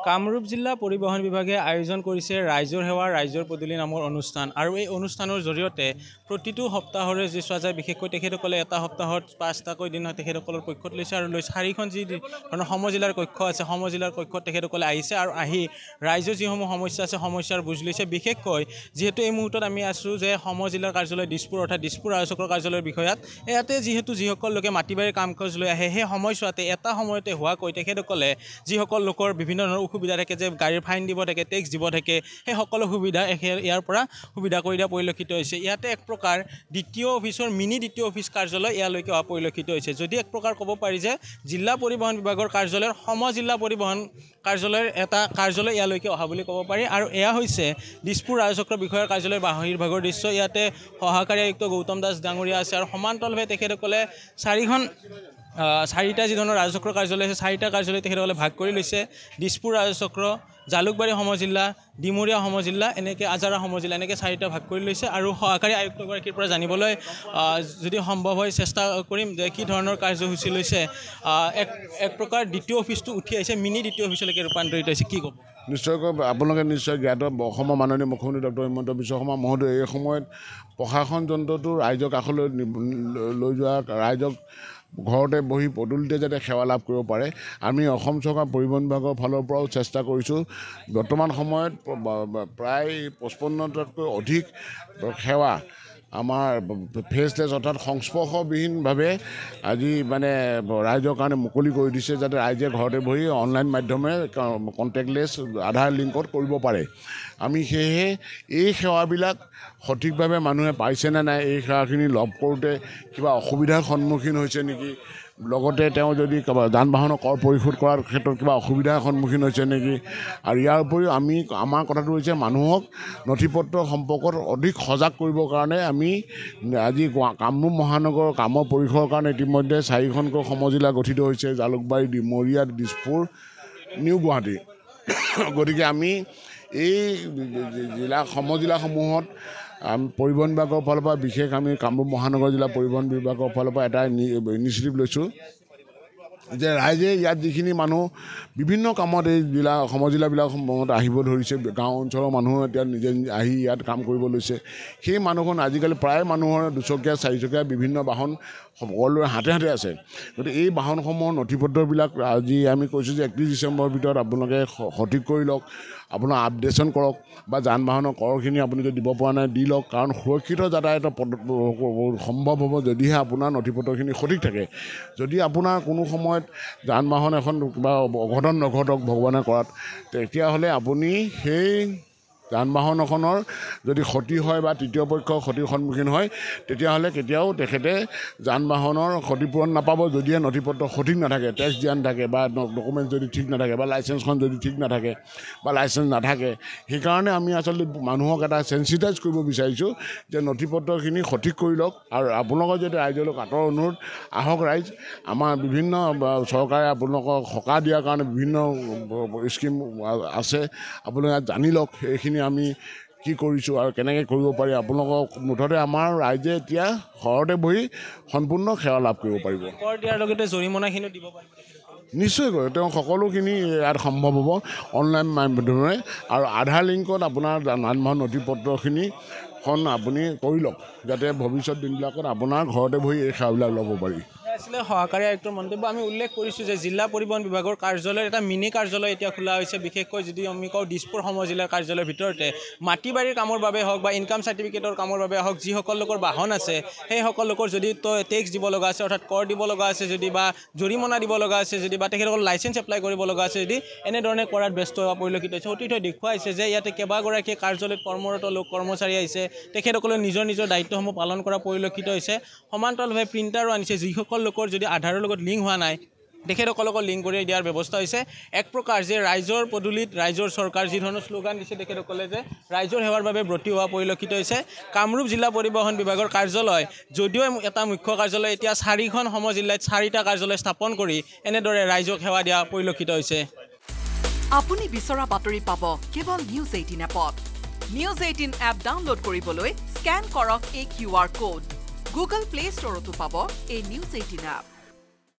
কামৰূপ জিলা পৰিবহণ বিভাগে আয়োজন কৰিছে ৰাইজৰ সেৱা ৰাইজৰ পদূলি নামৰ অনুষ্ঠান আৰু এই অনুষ্ঠানৰ জৰিয়তে প্ৰতিটো সপ্তাহৰে যি চোৱা যায় বিশেষকৈ তেখেতসকলে এটা সপ্তাহত 5টাকৈ দিন তেখেতসকলৰ পক্ষত লৈছে আৰু লৈ 4খন যি ধৰণৰ সমজিলাৰ কক্ষ আছে সমজিলাৰ কক্ষত তেখেতসকলে আহিছে আৰু আহি ৰাইজৰ যিসমূহ সমস্যা আছে সমস্যাৰ বুজ লৈছে বিশেষকৈ যিহেতু এই মুহূৰ্তত আমি আছোঁ যে সমজিলাৰ কাৰ্যালয় দিছপুৰ অৰ্থাৎ দিছপুৰ আয়োজকৰ কাৰ্যালয়ৰ বিষয়াত ইয়াতে যিহেতু যিসকল লোকে মাটিবাৰীৰ কাম কাজ লৈ আহে সেই সময়ছোৱাতে এটা সময়তে হোৱাকৈ তেখেতসকলে যিসকল লোকৰ বিভিন্ন ধৰণৰ সুবিধা থাকে যে গাড়ীৰ ফাইন দিব থাকে টেক্স দিব থাকে সেই সকলো সুবিধা ইয়াৰ পৰা সুবিধা কৰি দিয়া পৰিলক্ষিত হৈছে ইয়াতে এক প্ৰকাৰ দ্বিতীয় অফিচৰ মিনি দ্বিতীয় অফিচ কাৰ্যালয় ইয়ালৈকে অহা পৰিলক্ষিত হৈছে যদি এক প্ৰকাৰ ক'ব পাৰি যে জিলা পৰিবহণ বিভাগৰ কাৰ্যালয়ৰ সমজিলা পৰিবহণ কাৰ্যালয়ৰ এটা কাৰ্যালয় ইয়ালৈকে অহা বুলি ক'ব পাৰি আৰু এয়া হৈছে দিছপুৰ আয়োজকৰ বিষয়াৰ কাৰ্যালয়ৰ বাহিৰভাগৰ দৃশ্য ইয়াতে সহকাৰী আয়ুক্ত গৌতম দাস ডাঙৰীয়া আছে আৰু সমান্তৰালভাৱে তেখেতসকলে চাৰিটা যি ধৰণৰ ৰাজচক্ৰ কাৰ্যালয় আছে চাৰিটা কাৰ্যালয় তেখেতসকলে ভাগ কৰি লৈছে দিছপুৰ ৰাজচক্ৰ জালুকবাৰী সমজিলা ডিমৰীয়া সমজিলা এনেকৈ আজাৰা সমজিলা এনেকৈ চাৰিটা ভাগ কৰি লৈছে আৰু সহকাৰী আয়ুক্তগৰাকীৰ পৰা জানিবলৈ যদি সম্ভৱ হয় চেষ্টা কৰিম যে কি ধৰণৰ কাৰ্যসূচী লৈছে এক প্ৰকাৰ দ্বিতীয় অফিচটো উঠি আহিছে মিনি দ্বিতীয় অফিচলৈকে ৰূপান্তৰিত হৈছে কি ক'ব নিশ্চয়কৈ আপোনালোকে নিশ্চয় জ্ঞাত অসমৰ মাননীয় মুখ্যমন্ত্ৰী ডক্টৰ হিমন্ত বিশ্ব শৰ্মা মহোদয় এই সময়ত প্ৰশাসন যন্ত্ৰটো ৰাইজক কাষলৈ লৈ যোৱা ৰাইজক ঘৰতে বহি পদূলিতে যাতে সেৱা লাভ কৰিব পাৰে আমি অসম চৰকাৰ পৰিবহণ বিভাগৰ ফালৰ পৰাও চেষ্টা কৰিছোঁ বৰ্তমান সময়ত প্ৰায় 55টাতকৈ অধিক সেৱা আমাৰ ফেচলেছ অৰ্থাৎ সংস্পৰ্শবিহীনভাৱে আজি মানে ৰাইজৰ কাৰণে মুকলি কৰি দিছে যাতে ৰাইজে ঘৰতে বহি অনলাইন মাধ্যমে কণ্টেক্টলেছ আধাৰ লিংকত কৰিব পাৰে আমি সেয়েহে এই সেৱাবিলাক সঠিকভাৱে মানুহে পাইছেনে নাই এই সেৱাখিনি লাভ কৰোঁতে কিবা অসুবিধাৰ সন্মুখীন হৈছে নেকি লগতে তেওঁ যদি যান বাহনৰ কৰ পৰিশোধ কৰাৰ ক্ষেত্ৰত কিবা অসুবিধাৰ সন্মুখীন হৈছে নেকি আৰু ইয়াৰ উপৰিও আমাৰ কথাটো হৈছে মানুহক নথিপত্ৰ সম্পৰ্কত অধিক সজাগ কৰিবৰ কাৰণে আমি আজি কামৰূপ মহানগৰৰ কামৰ পৰিসৰৰ কাৰণে ইতিমধ্যে 4খনকৈ সমজিলা গঠিত হৈছে জালুকবাৰী ডিমৰীয়া দিছপুৰ নিউ গুৱাহাটী গতিকে আমি এই সমজিলাসমূহত পৰিবহণ বিভাগৰ ফালৰ পৰা বিশেষ আমি কামৰূপ মহানগৰ জিলা পৰিবহণ বিভাগৰ ফালৰ পৰা এটা ইনিচিয়েটিভ লৈছোঁ যে ৰাইজে ইয়াত যিখিনি মানুহ বিভিন্ন কামত এই সমজিলাবিলাকসমূহত আহিব ধৰিছে গাঁও অঞ্চলৰ মানুহ এতিয়া নিজে আহি ইয়াত কাম কৰিব লৈছে সেই মানুহখন আজিকালি প্ৰায় মানুহৰ 2চকীয়া 4চকীয়া বিভিন্ন বাহন সকলোৰে হাতে হাতে আছে গতিকে এই বাহনসমূহৰ নথিপত্ৰবিলাক আজি আমি কৈছোঁ যে 31 ডিচেম্বৰৰ ভিতৰত আপোনালোকে সঠিক কৰি লওক আপোনাৰ আপডেশ্যন কৰক বা যান বাহনৰ কৰখিনি আপুনি যদি দিব পৰা নাই দি লওক কাৰণ সুৰক্ষিত যাতায়াতৰ সম্ভৱ হ'ব যদিহে আপোনাৰ নথিপত্ৰখিনি সঠিক থাকে যদি আপোনাৰ কোনো সময়ত যান বাহন এখন কিবা অঘটন নঘটক ভগৱানে কৰাত তেতিয়াহ'লে আপুনি সেই যান বাহনখনৰ যদি ক্ষতি হয় বা তৃতীয় পক্ষৰ ক্ষতিৰ সন্মুখীন হয় তেতিয়াহ'লে কেতিয়াও তেখেতে যান বাহনৰ ক্ষতিপূৰণ নাপাব যদিহে নথিপত্ৰ সঠিক নাথাকে টেক্স দিয়া নাথাকে বা ডকুমেণ্ট যদি ঠিক নাথাকে বা লাইচেঞ্চখন যদি ঠিক নাথাকে বা লাইচেঞ্চ নাথাকে সেইকাৰণে আমি আচলতে মানুহক এটা চেঞ্চিটাইজ কৰিব বিচাৰিছোঁ যে নথিপত্ৰখিনি সঠিক কৰি লওক আৰু আপোনালোকৰ যদি ৰাইজলৈ কাটৰ অনুৰোধ আহক ৰাইজ আমাৰ বিভিন্ন চৰকাৰে আপোনালোকক সকাহ দিয়াৰ কাৰণে বিভিন্ন স্কিম আছে আপোনালোকে জানি লওক এইখিনি আমি কি কৰিছোঁ আৰু কেনেকৈ কৰিব পাৰি আপোনালোকক মুঠতে আমাৰ ৰাইজে এতিয়া ঘৰতে বহি সম্পূৰ্ণ সেৱা লাভ কৰিব পাৰিব কৰ দিয়াৰ লগতে জৰিমনাখিনি দিব পাৰিব নিশ্চয়কৈ তেওঁ সকলোখিনি ইয়াত সম্ভৱ হ'ব অনলাইন মাধ্যমেৰে আৰু আধাৰ লিংকত আপোনাৰ যান বাহন নথিপত্ৰখিনিখন আপুনি কৰি লওক যাতে ভৱিষ্যত দিনবিলাকত আপোনাৰ ঘৰতে বহি এই সেৱাবিলাক ল'ব পাৰি আছিলে সহকাৰী আয়ুক্তৰ মন্তব্য আমি উল্লেখ কৰিছোঁ যে জিলা পৰিবহণ বিভাগৰ কাৰ্যালয়ৰ এটা মিনি কাৰ্যালয় এতিয়া খোলা হৈছে বিশেষকৈ যদি আমি কওঁ দিছপুৰ সমজিলাৰ কাৰ্যালয়ৰ ভিতৰতে মাটি-বাৰীৰ কামৰ বাবে হওক বা ইনকাম চাৰ্টিফিকেটৰ কামৰ বাবে হওক যিসকল লোকৰ বাহন আছে সেইসকল লোকৰ যদি টেক্স দিব লগা আছে অৰ্থাৎ কৰ দিব লগা আছে যদি বা জৰিমনা দিব লগা আছে যদি বা তেখেতসকল লাইচেঞ্চ এপ্লাই কৰিব লগা আছে যদি এনেধৰণে কৰাত ব্যস্ত হোৱা পৰিলক্ষিত হৈছে অতীতত দেখুৱাইছে যে ইয়াতে কেইবাগৰাকীয়ে কাৰ্যালয়ত কৰ্মৰত লোক কৰ্মচাৰী আহিছে তেখেতসকলে নিজৰ দায়িত্বসমূহ পালন কৰা পৰিলক্ষিত হৈছে সমান্তৰালভাৱে প্ৰিণ্টাৰো আনিছে যিসকল লোকৰ যদি আধাৰৰ লগত লিংক হোৱা নাই তেখেতসকলক লিংক কৰি দিয়াৰ ব্যৱস্থা হৈছে এক প্ৰকাৰ যে ৰাইজৰ পদূলিত ৰাইজৰ চৰকাৰ যি ধৰণৰ শ্লোগান দিছে তেখেতসকলে যে ৰাইজৰ সেৱাৰ বাবে ব্ৰতী হোৱা পৰিলক্ষিত হৈছে কামৰূপ জিলা পৰিবহণ বিভাগৰ কাৰ্যালয় যদিও এটা মুখ্য কাৰ্যালয় এতিয়া 4খন সমজিলাত 4টা কাৰ্যালয় স্থাপন কৰি এনেদৰে ৰাইজক সেৱা দিয়া পৰিলক্ষিত হৈছে আপুনি বিচৰা বাতৰি পাব কেৱল নিউজ 18 এপত নিউজ 18 এপ ডাউনলোড কৰিবলৈ স্ক্যান কৰক এই QR code Google Play Store to pabo a News 18 app.